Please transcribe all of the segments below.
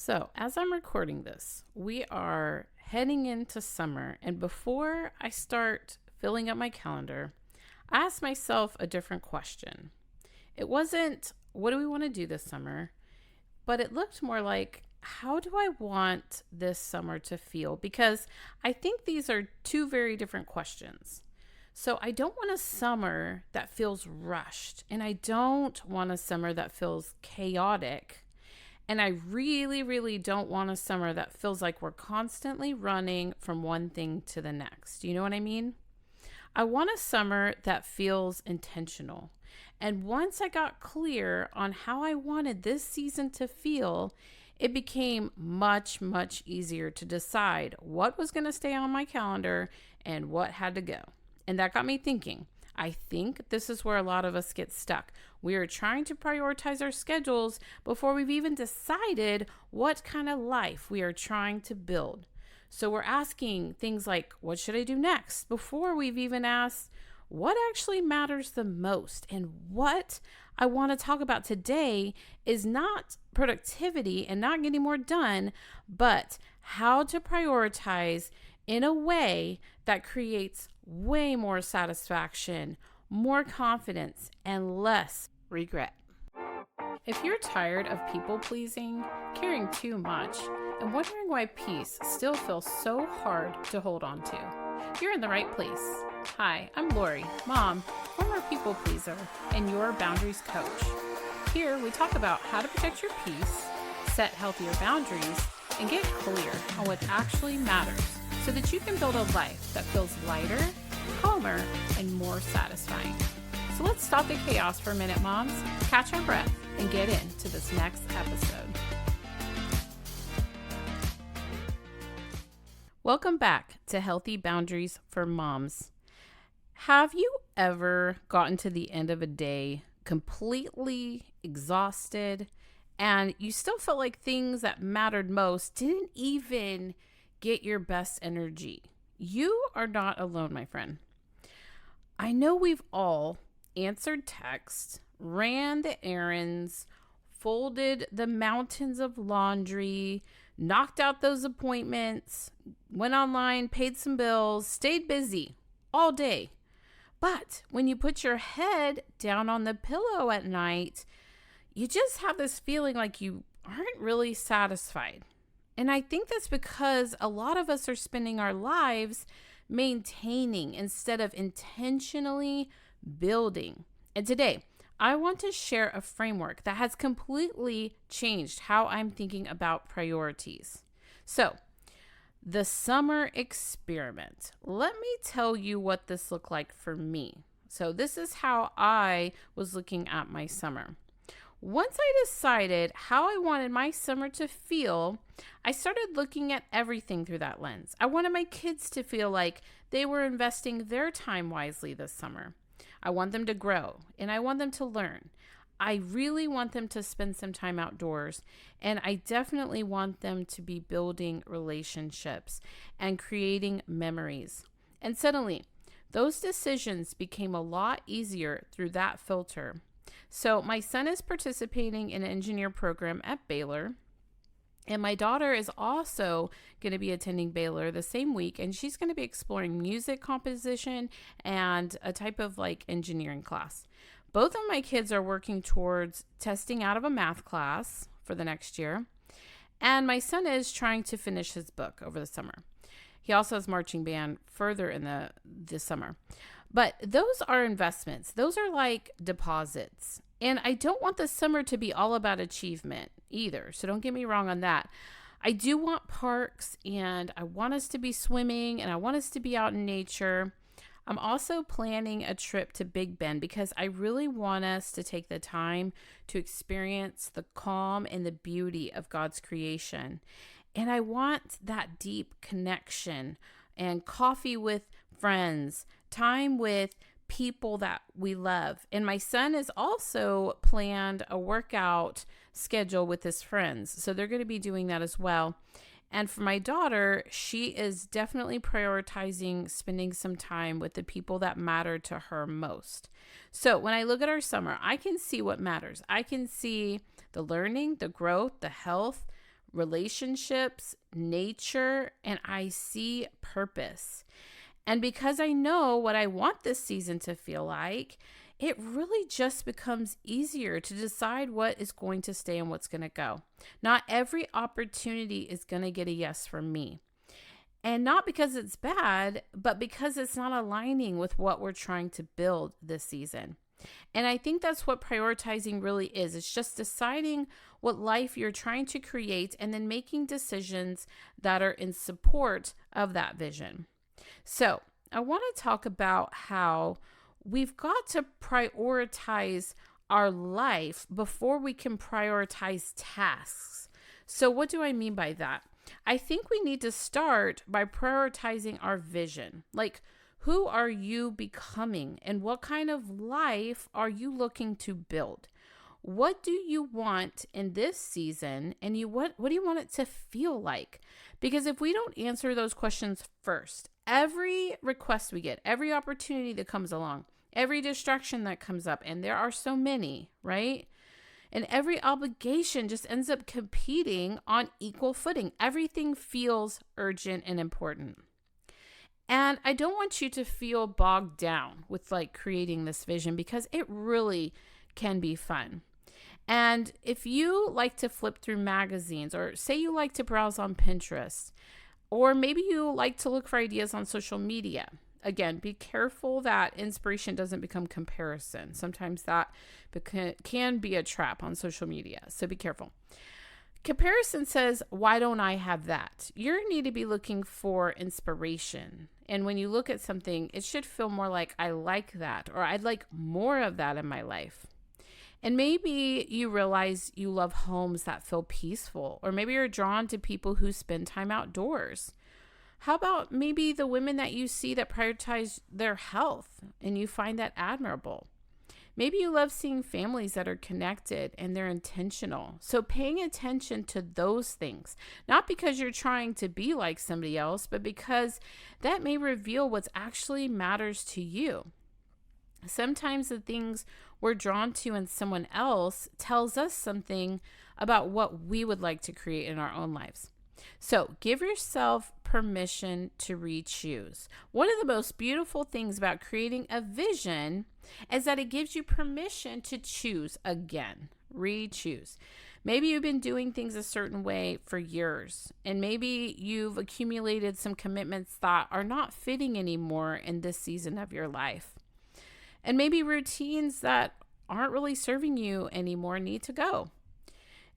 So, as I'm recording this, we are heading into summer, and before I start filling up my calendar, I asked myself a different question. It wasn't, what do we want to do this summer? But it looked more like, how do I want this summer to feel? Because I think these are two very different questions. So, I don't want a summer that feels rushed, and I don't want a summer that feels chaotic. And I really, really don't want a summer that feels like we're constantly running from one thing to the next. You know what I mean? I want a summer that feels intentional. And once I got clear on how I wanted this season to feel, it became much, much easier to decide what was going to stay on my calendar and what had to go. And that got me thinking. I think this is where a lot of us get stuck. We are trying to prioritize our schedules before we've even decided what kind of life we are trying to build. So we're asking things like, what should I do next? Before we've even asked, what actually matters the most? And what I want to talk about today is not productivity and not getting more done, but how to prioritize in a way that creates way more satisfaction, more confidence, and less regret. If you're tired of people pleasing, caring too much, and wondering why peace still feels so hard to hold on to, you're in the right place. Hi, I'm Lori, mom, former people pleaser, and your boundaries coach. Here we talk about how to protect your peace, set healthier boundaries, and get clear on what actually matters so that you can build a life that feels lighter, calmer, and more satisfying. So let's stop the chaos for a minute, moms, catch our breath, and get into this next episode. Welcome back to Healthy Boundaries for Moms. Have you ever gotten to the end of a day completely exhausted and you still felt like things that mattered most didn't even get your best energy? You are not alone, my friend. I know we've all answered texts, ran the errands, folded the mountains of laundry, knocked out those appointments, went online, paid some bills, stayed busy all day. But when you put your head down on the pillow at night, you just have this feeling like you aren't really satisfied. And I think that's because a lot of us are spending our lives maintaining instead of intentionally building. And today, I want to share a framework that has completely changed how I'm thinking about priorities. So, the summer experiment. Let me tell you what this looked like for me. So, this is how I was looking at my summer. Once I decided how I wanted my summer to feel, I started looking at everything through that lens. I wanted my kids to feel like they were investing their time wisely this summer. I want them to grow and I want them to learn. I really want them to spend some time outdoors, and I definitely want them to be building relationships and creating memories. And suddenly, those decisions became a lot easier through that filter. So my son is participating in an engineer program at Baylor, and my daughter is also going to be attending Baylor the same week, and she's going to be exploring music composition and a type of engineering class. Both of my kids are working towards testing out of a math class for the next year, and my son is trying to finish his book over the summer. He also has marching band further in the summer. But those are investments. Those are like deposits. And I don't want the summer to be all about achievement either. So don't get me wrong on that. I do want parks, and I want us to be swimming, and I want us to be out in nature. I'm also planning a trip to Big Bend because I really want us to take the time to experience the calm and the beauty of God's creation. And I want that deep connection and coffee with friends, time with people that we love. And my son has also planned a workout schedule with his friends. So they're going to be doing that as well. And for my daughter, she is definitely prioritizing spending some time with the people that matter to her most. So when I look at our summer, I can see what matters. I can see the learning, the growth, the health, relationships, nature, and I see purpose. And because I know what I want this season to feel like, it really just becomes easier to decide what is going to stay and what's going to go. Not every opportunity is going to get a yes from me. And not because it's bad, but because it's not aligning with what we're trying to build this season. And I think that's what prioritizing really is. It's just deciding what life you're trying to create and then making decisions that are in support of that vision. So I want to talk about how we've got to prioritize our life before we can prioritize tasks. So what do I mean by that? I think we need to start by prioritizing our vision. Like, who are you becoming and what kind of life are you looking to build? What do you want in this season, and what do you want it to feel like? Because if we don't answer those questions first, every request we get, every opportunity that comes along, every distraction that comes up, and there are so many, right? And every obligation just ends up competing on equal footing. Everything feels urgent and important. And I don't want you to feel bogged down with like creating this vision, because it really can be fun. And if you like to flip through magazines, or say you like to browse on Pinterest, or maybe you like to look for ideas on social media, again, be careful that inspiration doesn't become comparison. Sometimes that can be a trap on social media. So be careful. Comparison says, why don't I have that? You need to be looking for inspiration. And when you look at something, it should feel more like, I like that, or I'd like more of that in my life. And maybe you realize you love homes that feel peaceful, or maybe you're drawn to people who spend time outdoors. How about maybe the women that you see that prioritize their health and you find that admirable? Maybe you love seeing families that are connected and they're intentional. So paying attention to those things, not because you're trying to be like somebody else, but because that may reveal what actually matters to you. Sometimes the things we're drawn to in someone else tells us something about what we would like to create in our own lives. So give yourself permission to re-choose. One of the most beautiful things about creating a vision is that it gives you permission to choose again, re-choose. Maybe you've been doing things a certain way for years, and maybe you've accumulated some commitments that are not fitting anymore in this season of your life. And maybe routines that aren't really serving you anymore need to go.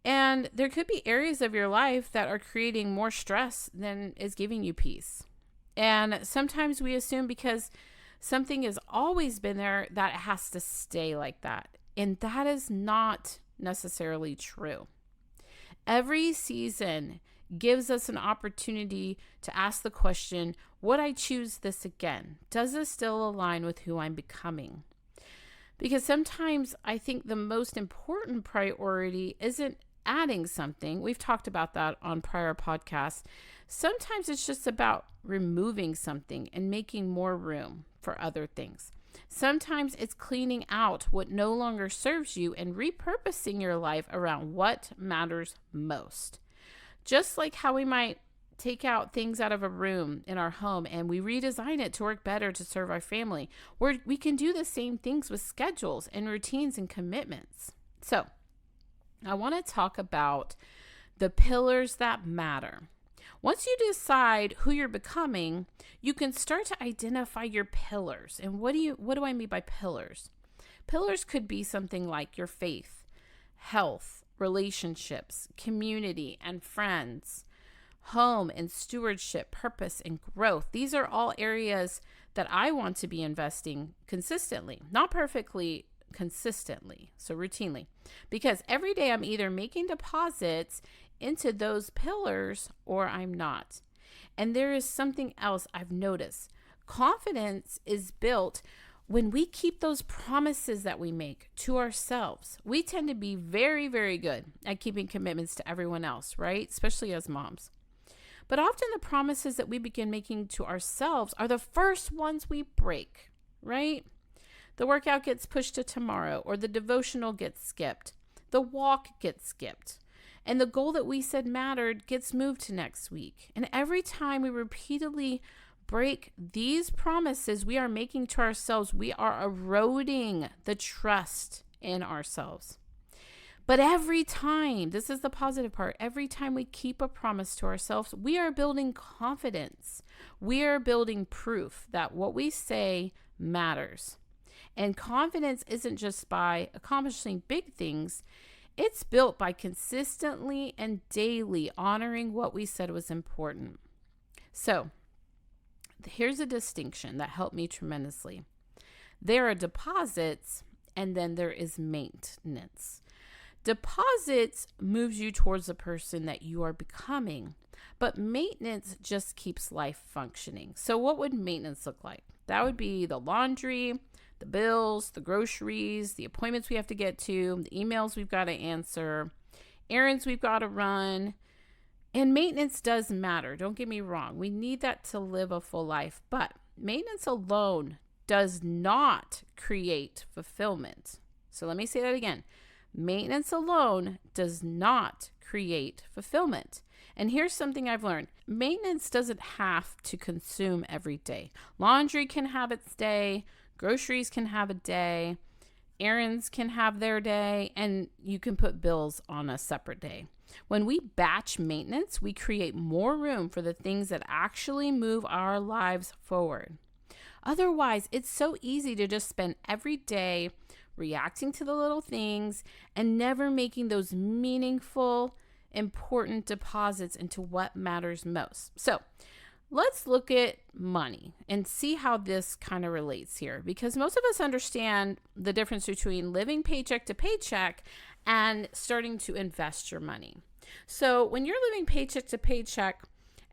And there could be areas of your life that are creating more stress than is giving you peace. And sometimes we assume because something has always been there that it has to stay like that. And that is not necessarily true. Every season gives us an opportunity to ask the question, would I choose this again? Does this still align with who I'm becoming? Because sometimes I think the most important priority isn't adding something. We've talked about that on prior podcasts. Sometimes it's just about removing something and making more room for other things. Sometimes it's cleaning out what no longer serves you and repurposing your life around what matters most. Just like how we might take out things out of a room in our home and we redesign it to work better to serve our family, we can do the same things with schedules and routines and commitments. So I want to talk about the pillars that matter. Once you decide who you're becoming, you can start to identify your pillars. And what do I mean by pillars? Pillars could be something like your faith, health, relationships, community and friends, home and stewardship, purpose and growth. These are all areas that I want to be investing consistently, not perfectly, consistently, so routinely, because every day I'm either making deposits into those pillars or I'm not. And there is something else I've noticed. Confidence is built when we keep those promises that we make to ourselves. We tend to be very, very good at keeping commitments to everyone else, right? Especially as moms. But often the promises that we begin making to ourselves are the first ones we break, right? The workout gets pushed to tomorrow, or the devotional gets skipped. The walk gets skipped. And the goal that we said mattered gets moved to next week. And every time we repeatedly break these promises we are making to ourselves, we are eroding the trust in ourselves. But every time, this is the positive part, every time we keep a promise to ourselves, we are building confidence. We are building proof that what we say matters. And confidence isn't just by accomplishing big things. It's built by consistently and daily honoring what we said was important. So here's a distinction that helped me tremendously. There are deposits, and then there is maintenance. Deposits moves you towards the person that you are becoming, but maintenance just keeps life functioning. So what would maintenance look like? That would be the laundry, the bills, the groceries, the appointments we have to get to, the emails we've got to answer, errands we've got to run. And maintenance does matter. Don't get me wrong. We need that to live a full life, but maintenance alone does not create fulfillment. So let me say that again. Maintenance alone does not create fulfillment. And here's something I've learned. Maintenance doesn't have to consume every day. Laundry can have its day. Groceries can have a day. Errands can have their day. And you can put bills on a separate day. When we batch maintenance, we create more room for the things that actually move our lives forward. Otherwise, it's so easy to just spend every day reacting to the little things and never making those meaningful, important deposits into what matters most. So let's look at money and see how this kind of relates here, because most of us understand the difference between living paycheck to paycheck and starting to invest your money. So when you're living paycheck to paycheck,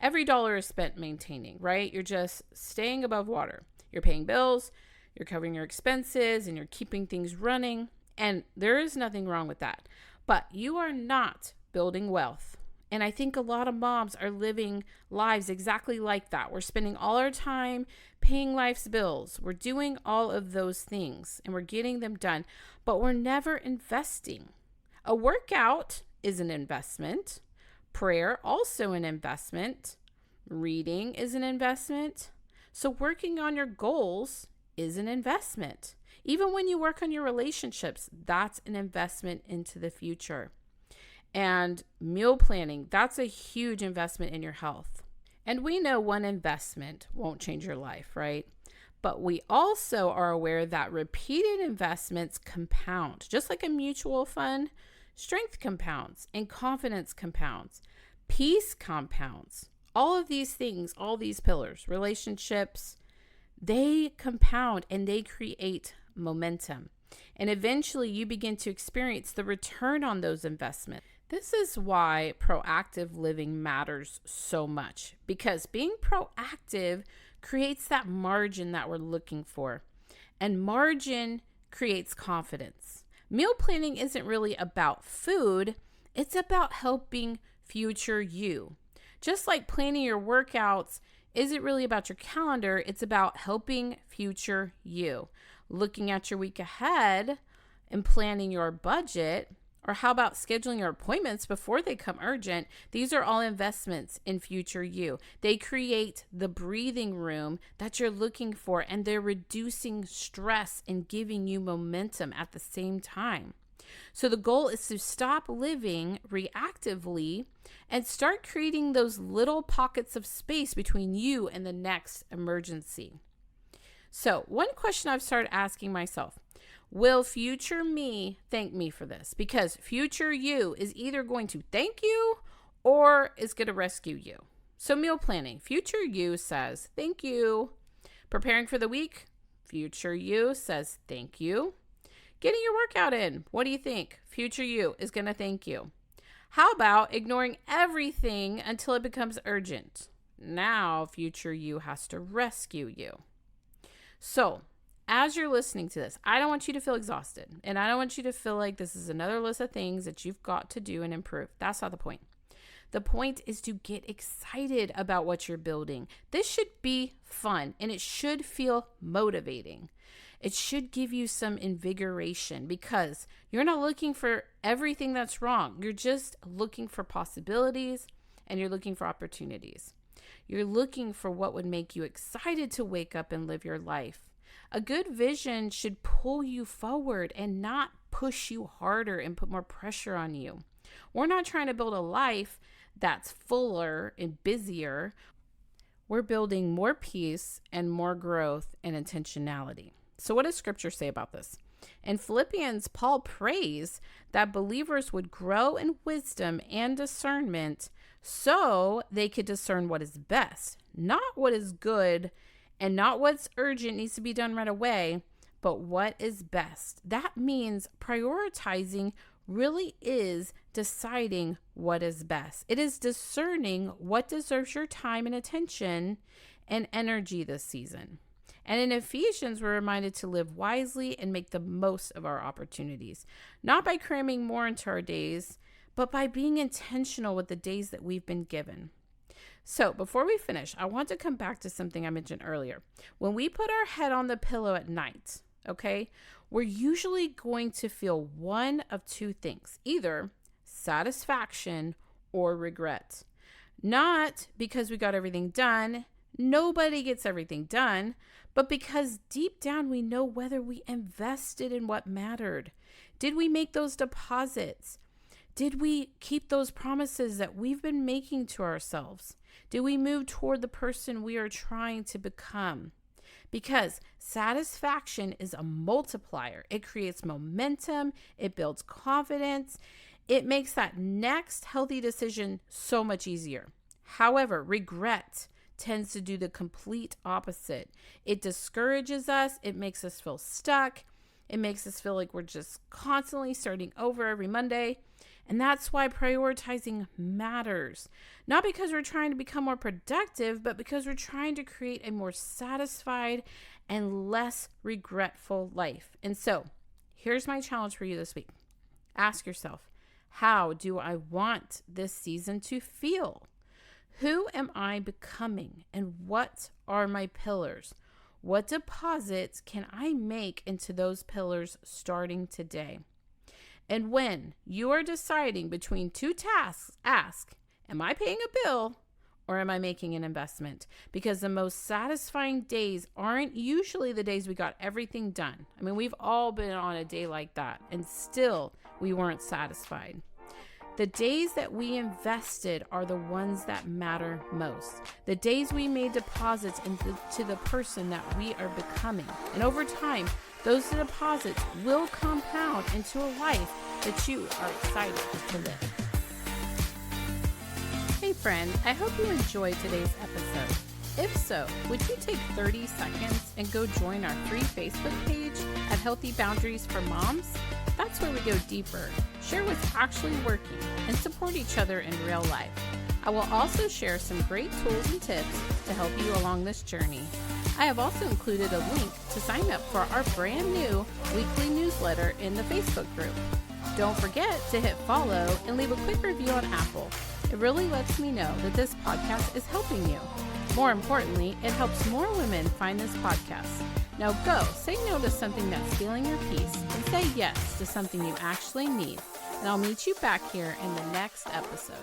every dollar is spent maintaining, right? You're just staying above water. You're paying bills, you're covering your expenses, and you're keeping things running. And there is nothing wrong with that. But you are not building wealth. And I think a lot of moms are living lives exactly like that. We're spending all our time paying life's bills. We're doing all of those things and we're getting them done, but we're never investing. A workout is an investment. Prayer, also an investment. Reading is an investment. So working on your goals is an investment. Even when you work on your relationships, that's an investment into the future. And meal planning, that's a huge investment in your health. And we know one investment won't change your life, right? But we also are aware that repeated investments compound. Just like a mutual fund, strength compounds and confidence compounds. Peace compounds. All of these things, all these pillars, relationships, they compound and they create momentum. And eventually you begin to experience the return on those investments. This is why proactive living matters so much, because being proactive creates that margin that we're looking for. And margin creates confidence. Meal planning isn't really about food. It's about helping future you. Just like planning your workouts isn't really about your calendar, it's about helping future you. Looking at your week ahead and planning your budget, or how about scheduling your appointments before they come urgent? These are all investments in future you. They create the breathing room that you're looking for, and they're reducing stress and giving you momentum at the same time. So the goal is to stop living reactively and start creating those little pockets of space between you and the next emergency. So one question I've started asking myself, will future me thank me for this? Because future you is either going to thank you or is going to rescue you. So meal planning, future you says, thank you. Preparing for the week, future you says, thank you. Getting your workout in, what do you think? Future you is going to thank you. How about ignoring everything until it becomes urgent? Now future you has to rescue you. So as you're listening to this, I don't want you to feel exhausted, and I don't want you to feel like this is another list of things that you've got to do and improve. That's not the point. The point is to get excited about what you're building. This should be fun, and it should feel motivating. It should give you some invigoration because you're not looking for everything that's wrong. You're just looking for possibilities and you're looking for opportunities. You're looking for what would make you excited to wake up and live your life. A good vision should pull you forward and not push you harder and put more pressure on you. We're not trying to build a life that's fuller and busier. We're building more peace and more growth and intentionality. So what does scripture say about this? In Philippians, Paul prays that believers would grow in wisdom and discernment so they could discern what is best, not what is good and not what's urgent needs to be done right away, but what is best. That means prioritizing really is deciding what is best. It is discerning what deserves your time and attention and energy this season. And in Ephesians, we're reminded to live wisely and make the most of our opportunities, not by cramming more into our days, but by being intentional with the days that we've been given. So before we finish, I want to come back to something I mentioned earlier. When we put our head on the pillow at night, okay, we're usually going to feel one of two things, either satisfaction or regret. Not because we got everything done. Nobody gets everything done, but because deep down we know whether we invested in what mattered. Did we make those deposits? Did we keep those promises that we've been making to ourselves? Did we move toward the person we are trying to become? Because satisfaction is a multiplier. It creates momentum. It builds confidence. It makes that next healthy decision so much easier. However, regret tends to do the complete opposite. It discourages us. It makes us feel stuck. It makes us feel like we're just constantly starting over every Monday. And that's why prioritizing matters. Not because we're trying to become more productive, but because we're trying to create a more satisfied and less regretful life. And so, here's my challenge for you this week. Ask yourself, how do I want this season to feel? Who am I becoming? And what are my pillars? What deposits can I make into those pillars starting today? And when you are deciding between two tasks, ask, am I paying a bill or am I making an investment? Because the most satisfying days aren't usually the days we got everything done. I mean, we've all been on a day like that and still we weren't satisfied. The days that we invested are the ones that matter most. The days we made deposits into the person that we are becoming. And over time, those deposits will compound into a life that you are excited to live. Hey friend, I hope you enjoyed today's episode. If so, would you take 30 seconds and go join our free Facebook page at Healthy Boundaries for Moms? That's where we go deeper, share what's actually working, and support each other in real life. I will also share some great tools and tips to help you along this journey. I have also included a link to sign up for our brand new weekly newsletter in the Facebook group. Don't forget to hit follow and leave a quick review on Apple. It really lets me know that this podcast is helping you. More importantly, it helps more women find this podcast. Now go, say no to something that's stealing your peace and say yes to something you actually need. And I'll meet you back here in the next episode.